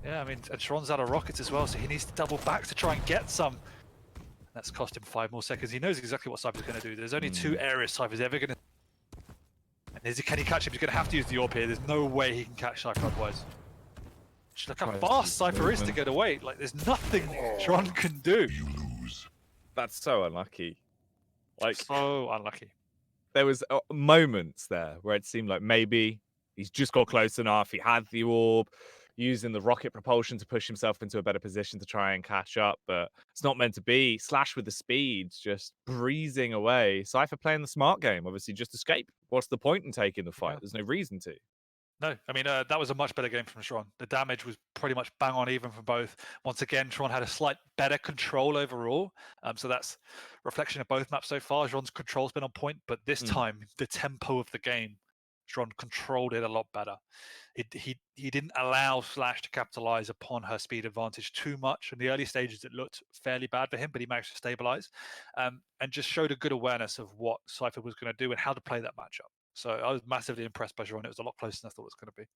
Yeah, I mean, and Xron's out of rockets as well, so he needs to double back to try and get some. That's cost him 5 more seconds. He knows exactly what Cypher's going to do. There's only 2 areas Cypher's ever going to... And can he catch him? He's going to have to use the orb here. There's no way he can catch Cypher otherwise. Just look how fast Cypher is to get away. Like, there's nothing Xron can do. You lose. That's so unlucky. Like, so unlucky. There was moments there where it seemed like maybe he's just got close enough. He had the orb, using the rocket propulsion to push himself into a better position to try and catch up, but it's not meant to be. Slash with the speed, just breezing away. Cypher playing the smart game, obviously just escape. What's the point in taking the fight? There's no reason to. No, I mean, that was a much better game from Xron. The damage was pretty much bang on even from both. Once again, Xron had a slight better control overall. So that's reflection of both maps so far. Xron's control's been on point, but this time, the tempo of the game, Xron controlled it a lot better. He didn't allow Slash to capitalize upon her speed advantage too much. In the early stages, it looked fairly bad for him, but he managed to stabilize and just showed a good awareness of what Cypher was going to do and how to play that matchup. So I was massively impressed by Xron. It was a lot closer than I thought it was going to be.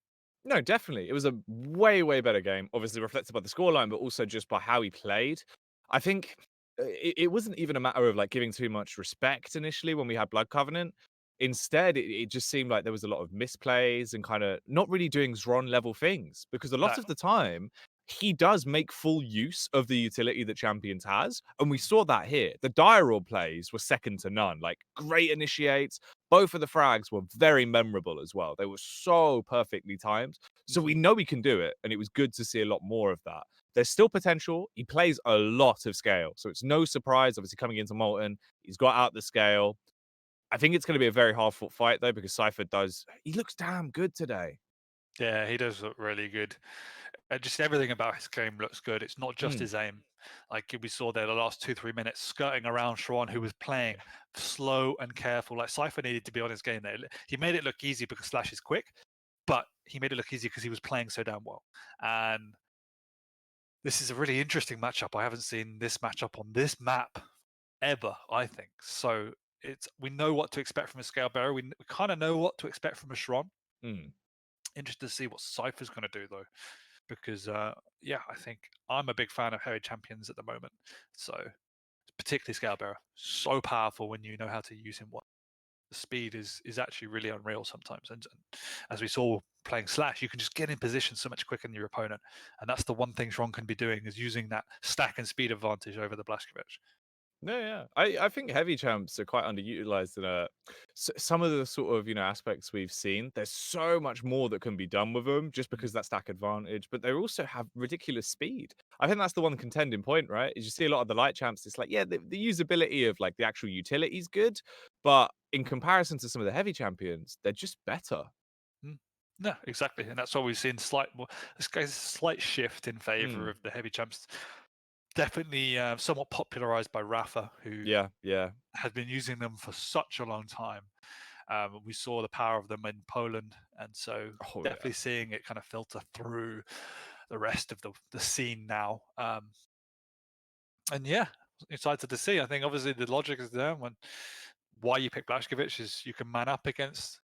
No, definitely. It was a way, way better game, obviously reflected by the scoreline, but also just by how he played. I think it wasn't even a matter of like giving too much respect initially when we had Blood Covenant. Instead, it just seemed like there was a lot of misplays and kind of not really doing Xron level things, because a lot of the time he does make full use of the utility that Champions has. And we saw that here. The Diororb plays were second to none, like great initiates. Both of the frags were very memorable as well. They were so perfectly timed. So we know he can do it. And it was good to see a lot more of that. There's still potential. He plays a lot of scale. So it's no surprise, obviously coming into Molten, he's got out the scale. I think it's going to be a very hard-fought fight, though, because Cypher he looks damn good today. Yeah, he does look really good. Just everything about his game looks good. It's not just Mm. his aim. Like we saw there the last 2-3 minutes, skirting around Xron, who was playing slow and careful. Like Cypher needed to be on his game there. He made it look easy because Slash is quick, but he made it look easy because he was playing so damn well. And this is a really interesting matchup. I haven't seen this matchup on this map ever, I think. So we know what to expect from a Scale Bearer. We kind of know what to expect from a Xron. Mm. Interested to see what Cypher's going to do, though. Because yeah, I think I'm a big fan of heavy champions at the moment. So particularly Scale Bearer, so powerful when you know how to use him well. The speed is actually really unreal sometimes. And as we saw playing Slash, you can just get in position so much quicker than your opponent. And that's the one thing Xron can be doing, is using that stack and speed advantage over the Blazkowicz. Yeah. I think heavy champs are quite underutilized in some of the sort of aspects we've seen. There's so much more that can be done with them just because that stack advantage, but they also have ridiculous speed. I think that's the one contending point, right? Is you see a lot of the light champs, it's like, yeah, the usability of like the actual utility is good, but in comparison to some of the heavy champions, they're just better. No, exactly, and that's why we've seen a slight shift in favor of the heavy champs. Definitely somewhat popularized by Rafa, who has been using them for such a long time. We saw the power of them in Poland, and so definitely seeing it kind of filter through the rest of the scene now. And yeah, excited to see. I think obviously the logic is there. Why you pick Blazkowicz is you can man up against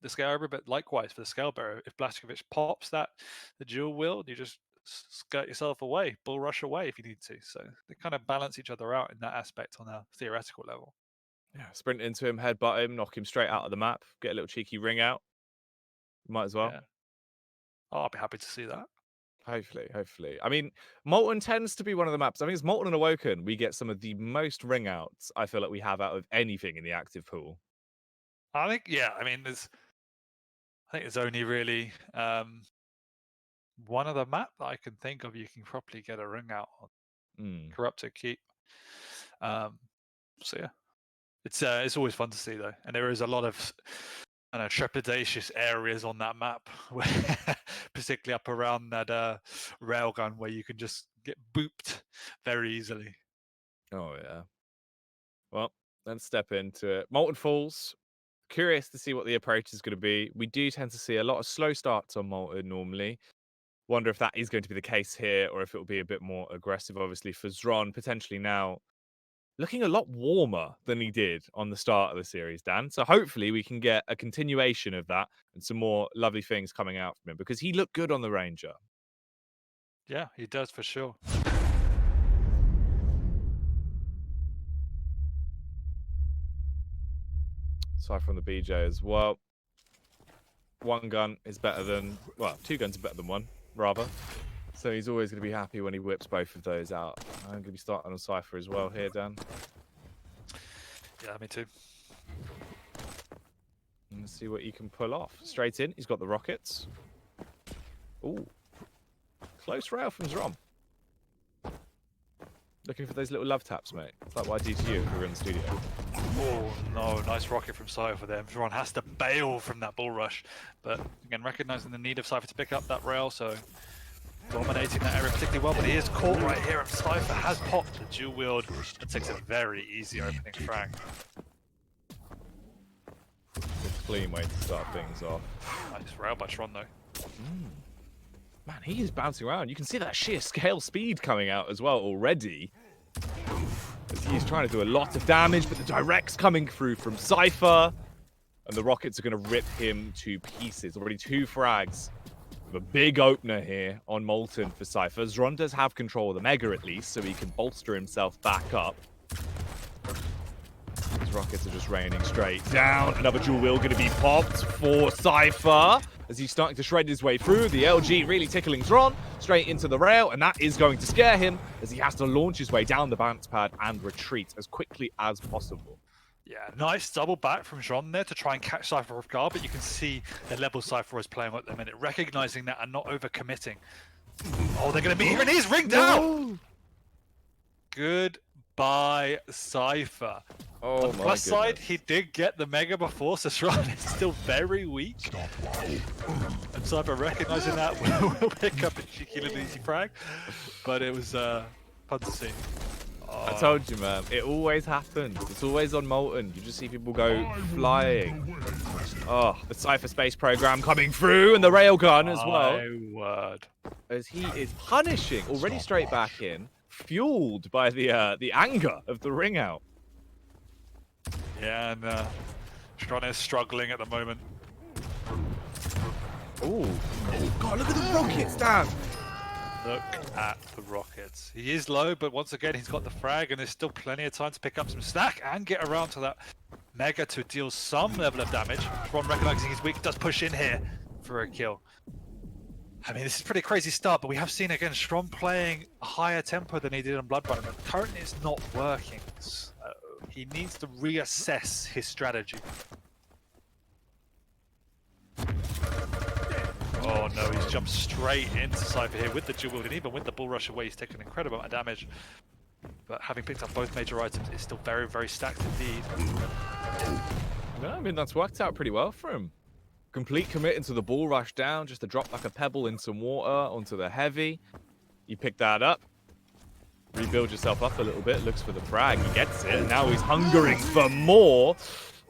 the Scale Bearer, but likewise for the Scale Bearer, if Blazkowicz pops the dual wield, you just skirt yourself away, bull rush away if you need to. So they kind of balance each other out in that aspect on a theoretical level. Yeah, sprint into him, headbutt him, knock him straight out of the map, get a little cheeky ring out. Might as well. Yeah. Oh, I'll be happy to see that. Hopefully. I mean, Molten tends to be one of the maps. I think it's Molten and Awoken. We get some of the most ring outs I feel like we have out of anything in the active pool. I think, yeah. I mean, I think there's only really one other map that I can think of you can properly get a ring out on. Corrupted Keep. So yeah, it's always fun to see though, and there is a lot of trepidatious areas on that map, where, particularly up around that railgun, where you can just get booped very easily. Oh yeah. Well, let's step into it. Molten Falls. Curious to see what the approach is going to be. We do tend to see a lot of slow starts on Molten normally. Wonder if that is going to be the case here, or if it will be a bit more aggressive. Obviously, for Xron, potentially now looking a lot warmer than he did on the start of the series, Dan. So hopefully we can get a continuation of that and some more lovely things coming out from him, because he looked good on the Ranger. Yeah, he does for sure. Aside from the BJ as well. One gun is better than, well, two guns are better than one, rather. So he's always going to be happy when he whips both of those out. I'm going to be starting on Cypher as well here, Dan. Yeah, me too. Let's see what he can pull off. Straight in, he's got the rockets. Ooh. Close rail from Xron. Looking for those little love taps, mate. It's like what I do to you if we were in the studio. Oh no, nice rocket from Cypher there. Xron has to bail from that bull rush. But again, recognizing the need of Cypher to pick up that rail, so dominating that area particularly well, but he is caught right here, and Cypher has popped the dual wield. That takes a very easy opening frag. It's a clean way to start things off. Nice rail by Xron though. Man, he is bouncing around. You can see that sheer scale speed coming out as well already. As he's trying to do a lot of damage, but the direct's coming through from Cypher. And the rockets are going to rip him to pieces. Already 2 frags. A big opener here on Molten for Cypher. Xron does have control of the Mega at least, so he can bolster himself back up. These rockets are just raining straight down. Another dual wheel going to be popped for Cypher as he's starting to shred his way through. The LG really tickling Xron straight into the rail, and that is going to scare him as he has to launch his way down the bounce pad and retreat as quickly as possible. Yeah, nice double back from Xron there to try and catch Cypher off guard, but you can see the level Cypher is playing at the minute, recognizing that and not overcommitting. Oh, they're going to be here, and he's ringed out! Goodbye, Cypher. Oh On the my plus side, goodness. he did get the Mega before, so Xron is still very weak. Stop wow. And Cypher recognizing that will pick up a cheeky little easy frag. But it was fun to see. I told you, man. It always happens. It's always on Molten. You just see people go flying. Oh, the Cypher space program coming through, and the railgun as well. My word. As he is punishing, already straight back in, fueled by the anger of the ring out. Yeah, and Xron is struggling at the moment. Ooh. Oh, God, look at the rockets, Dan. Look at the rockets. He is low, but once again, he's got the frag, and there's still plenty of time to pick up some stack and get around to that Mega to deal some level of damage. Xron recognizing he's weak, does push in here for a kill. I mean, this is a pretty crazy start, but we have seen, again, Xron playing a higher tempo than he did on Bloodrun, but currently it's not working. So he needs to reassess his strategy. Oh no, he's jumped straight into Cypher here with the dual wield, and even with the bull rush away, he's taken an incredible amount of damage. But having picked up both major items, it's still very, very stacked indeed. No, I mean, that's worked out pretty well for him. Complete commit into the bull rush down, just to drop like a pebble in some water onto the heavy. You pick that up, rebuild yourself up a little bit, looks for the frag, he gets it, and now he's hungering for more.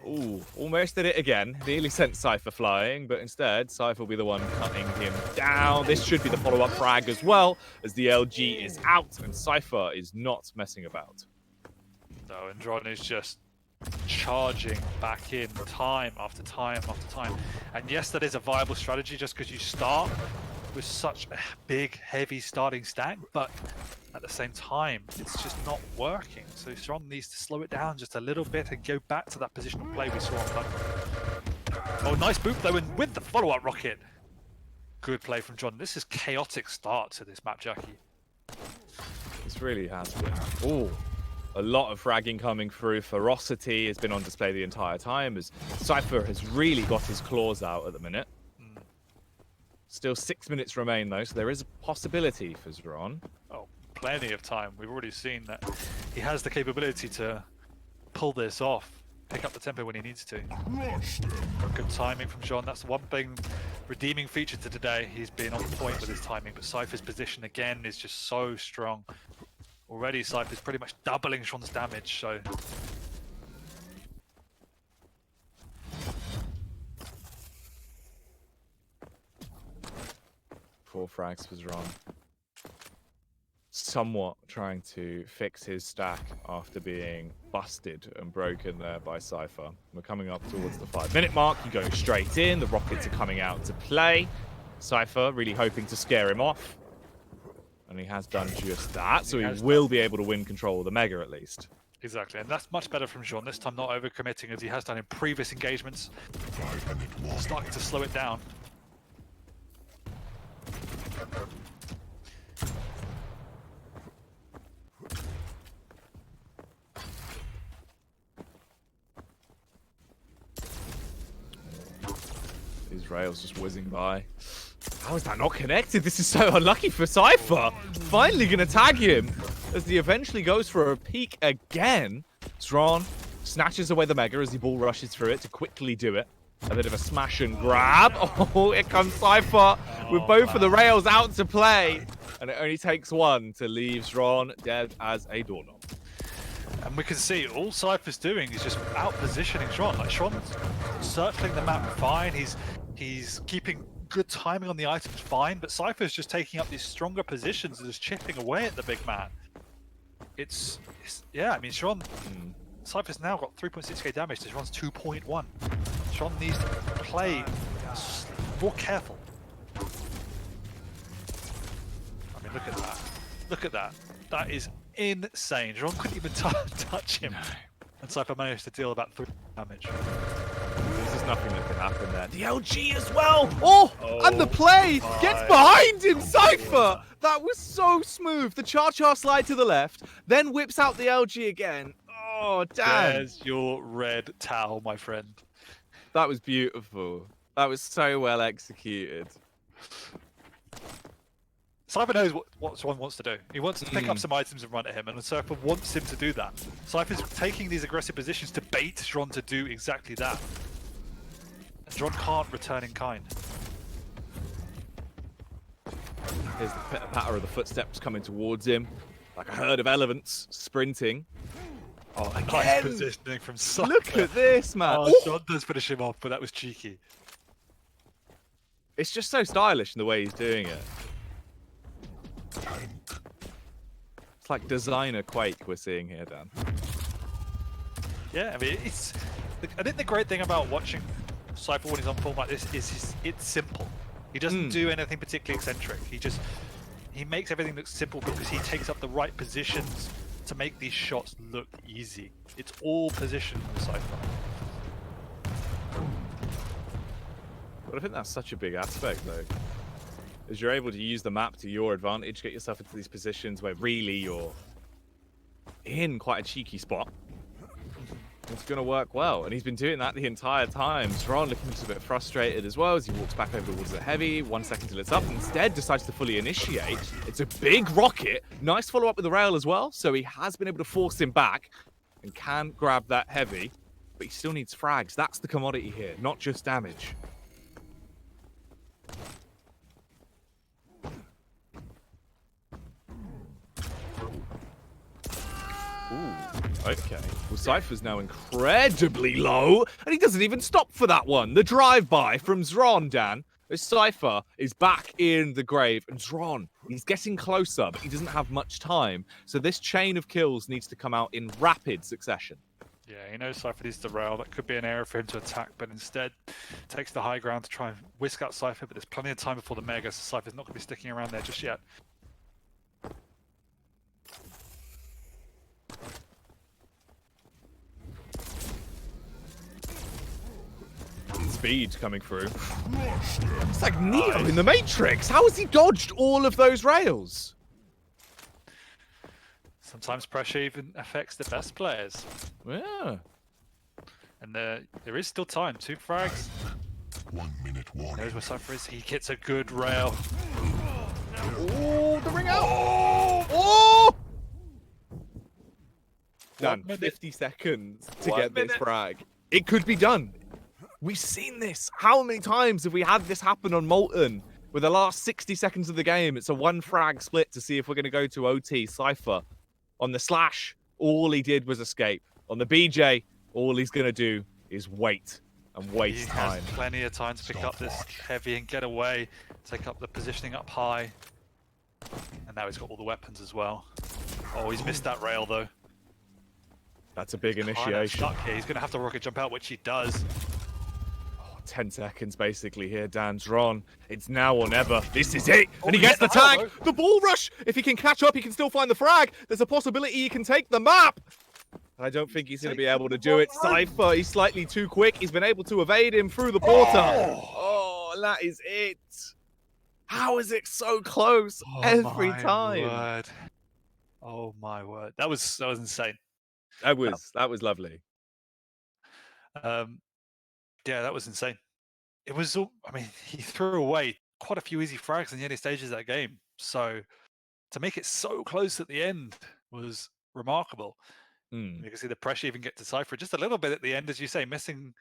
Ooh, almost did it again. Nearly sent Cypher flying, but instead, Cypher will be the one cutting him down. This should be the follow-up frag as well, as the LG is out, and Cypher is not messing about. No, and Xron is just charging back in time after time after time. And yes, that is a viable strategy just because you start with such a big, heavy starting stack, but at the same time, it's just not working. So Xron needs to slow it down just a little bit and go back to that positional play we saw on Bloodrun. Oh, nice boot though, and with the follow-up rocket. Good play from Xron. This is chaotic start to this map, Jackie. This really has been. Ooh, a lot of fragging coming through. Ferocity has been on display the entire time, as Cypher has really got his claws out at the minute. Still 6 minutes remain though, so there is a possibility for Xron. Oh, plenty of time. We've already seen that he has the capability to pull this off, pick up the tempo when he needs to. Good timing from Xron. That's one thing, redeeming feature to today. He's been on point with his timing, but Cypher's position again is just so strong. Already Cypher's pretty much doubling Xron's damage, so... Four frags for Xron. Somewhat trying to fix his stack after being busted and broken there by Cypher. We're coming up towards the 5-minute mark. You go straight in. The rockets are coming out to play. Cypher really hoping to scare him off. And he has done just that, so he will be able to win control of the Mega at least. Exactly, and that's much better from Xron. This time not overcommitting as he has done in previous engagements. Starting to slow it down. These rails just whizzing by. How is that not connected? This is so unlucky for Cypher. Finally going to tag him as he eventually goes for a peek again. Xron snatches away the Mega as he bull rushes through it to quickly do it. A bit of a smash and grab. Oh, here comes Cypher with both of the rails out to play. And it only takes one to leave Xron dead as a doorknob. And we can see all Cypher's doing is just out-positioning Xron. Like, Xron's circling the map fine. He's keeping good timing on the items fine, but Cypher's just taking up these stronger positions and just chipping away at the big man. It's yeah, I mean, Xron... Cypher's now got 3.6k damage to Xron's 2.1. Xron needs to play more careful. I mean, look at that. Look at that. That is insane. Xron couldn't even touch him. No. And Cypher managed to deal about 3 damage. There's just nothing that can happen there. The LG as well! Oh! And the play gets behind him, Cypher! That was so smooth. The Cha-Cha slide to the left, then whips out the LG again. Oh, damn. There's your red towel, my friend. That was beautiful. That was so well executed. Cypher knows what Swan wants to do. He wants to pick up some items and run at him, and Cypher wants him to do that. Cypher's taking these aggressive positions to bait Xron to do exactly that. Xron can't return in kind. Here's the patter of the footsteps coming towards him, like a herd of elephants sprinting. Oh, nice positioning from Cypher. Look at this, man. Oh, Xron does finish him off, but that was cheeky. It's just so stylish in the way he's doing it. It's like designer Quake we're seeing here, Dan. Yeah, I mean, I think the great thing about watching Cypher when he's on form like this is it's simple. He doesn't do anything particularly eccentric. He makes everything look simple because he takes up the right positions to make these shots look easy. It's all position with Cypher. But I think that's such a big aspect, though, is you're able to use the map to your advantage, get yourself into these positions where really you're in quite a cheeky spot. It's going to work well, and he's been doing that the entire time. Xron looking just a bit frustrated as well as he walks back over towards the heavy. 1 second till it's up. Instead, decides to fully initiate. It's a big rocket. Nice follow-up with the rail as well, so he has been able to force him back and can grab that heavy, but he still needs frags. That's the commodity here, not just damage. Ooh, okay. Well, Cypher's now incredibly low, and he doesn't even stop for that one. The drive-by from Xron, Dan. As Cypher is back in the grave, and Xron, he's getting closer, but he doesn't have much time. So this chain of kills needs to come out in rapid succession. Yeah, he knows Cypher needs the rail. That could be an area for him to attack, but instead takes the high ground to try and whisk out Cypher, but there's plenty of time before the Mega, so Cypher's not going to be sticking around there just yet. Speed coming through. It's like Neo in the Matrix. How has he dodged all of those rails? Sometimes pressure even affects the best players. Yeah. And there is still time. 2 frags. 1 minute warning. Knows where Cypher is. He gets a good rail. Oh, the ring out. Oh! Done. 50 seconds to get this frag. It could be done. We've seen this. How many times have we had this happen on Molten? With the last 60 seconds of the game, it's a 1 frag split to see if we're going to go to OT. Cypher on the Slash, all he did was escape. On the BJ, all he's going to do is wait and waste time. He has plenty of time to pick up this heavy and get away, take up the positioning up high. And now he's got all the weapons as well. Oh, he's missed that rail though. That's a big Kind of initiation. stuck here. He's going to have to rocket jump out, which he does. 10 seconds basically here, Dan. Xron. It's now or never. This is it. Oh, And he he gets the gets the tag. arrow. The ball rush. If he can catch up, he can still find the frag. There's a possibility he can take the map. I don't think he's going to be able to do it. Cypher, he's slightly too quick. He's been able to evade him through the portal. Oh, and that is it. How is it so close every time? Word. Oh my word. That was insane. That was lovely. Yeah, that was insane. It was all, I mean, he threw away quite a few easy frags in the early stages of that game. So to make it so close at the end was remarkable. You can see the pressure even get to Cypher just a little bit at the end, as you say, missing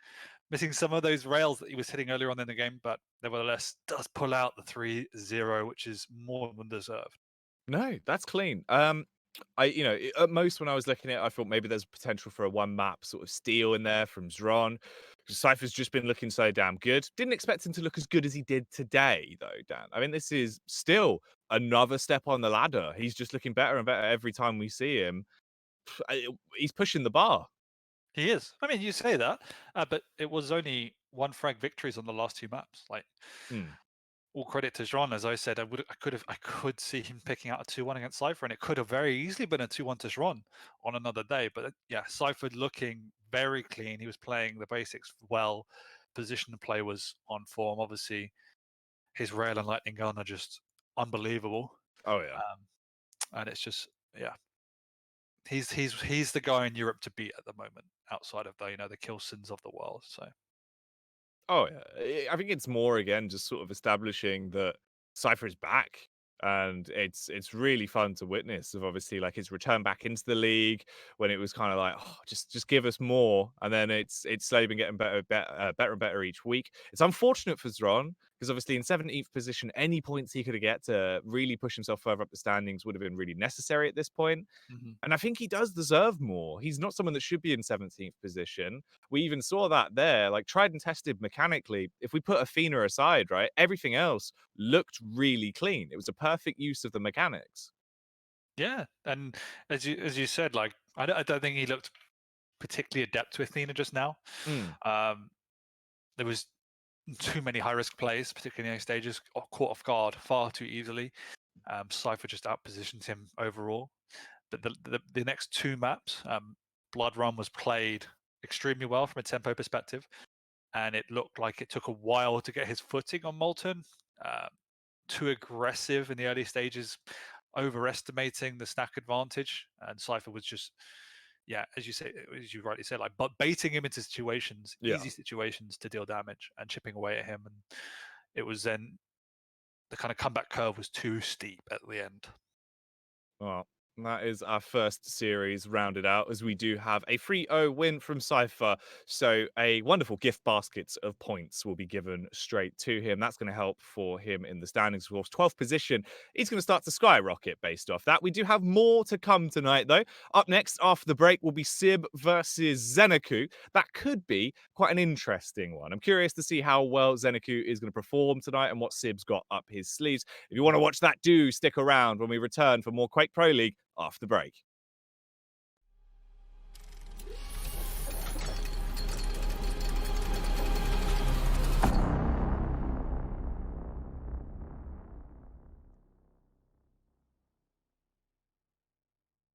some of those rails that he was hitting earlier on in the game, but nevertheless does pull out the 3-0, which is more than deserved. No, that's clean. At most when I was looking at it, I thought maybe there's potential for a 1 map sort of steal in there from Xron. Cypher's just been looking so damn good. Didn't expect him to look as good as he did today, though, Dan. I mean, this is still another step on the ladder. He's just looking better and better every time we see him. He's pushing the bar. He is. I mean, you say that, but it was only 1 frag victories on the last 2 maps. Like, all credit to Xron, as I said. I could see him picking out a 2-1 against Cypher, and it could have very easily been a 2-1 to Xron on another day. But yeah, Cypher looking very clean. He was playing the basics well. Position to play was on form. Obviously, his rail and lightning gun are just unbelievable. Oh yeah, and it's just he's the guy in Europe to beat at the moment, outside of the Kilsons of the world. So. Oh yeah, I think it's more again just sort of establishing that Cypher is back. and it's really fun to witness of obviously like his return back into the league when it was kind of like, oh, just give us more, and then it's slowly been getting better and better each week. It's unfortunate for Xron because obviously in 17th position, any points he could get to really push himself further up the standings would have been really necessary at this point. Mhm. And I think he does deserve more. He's not someone that should be in 17th position. We even saw that there, like tried and tested mechanically. If we put Athena aside, right, everything else looked really clean. It was a perfect use of the mechanics. Yeah, and as you said, like I don't think he looked particularly adept to Athena just now. Mm, Um, there was too many high risk plays, particularly in the early stages, caught off guard far too easily. Cypher just outpositioned him overall. But the next two maps, Blood Run was played extremely well from a tempo perspective, and it looked like it took a while to get his footing on Molten. Uh, too aggressive in the early stages, overestimating the snack advantage, and Cypher was just, yeah, as you say, as you rightly said, like but baiting him into situations, yeah. easy situations to deal damage and chipping away at him, and it was then the kind of comeback curve was too steep at the end. Well, that is our first series rounded out as we do have a 3-0 win from Cypher. So a wonderful gift basket of points will be given straight to him. That's going to help for him in the standings. Of course, 12th position. He's going to start to skyrocket based off that. We do have more to come tonight, though. Up next, after the break, will be Sib versus Zeneku. That could be quite an interesting one. I'm curious to see how well Zeneku is going to perform tonight and what Sib's got up his sleeves. If you want to watch that, do stick around when we return for more Quake Pro League after the break.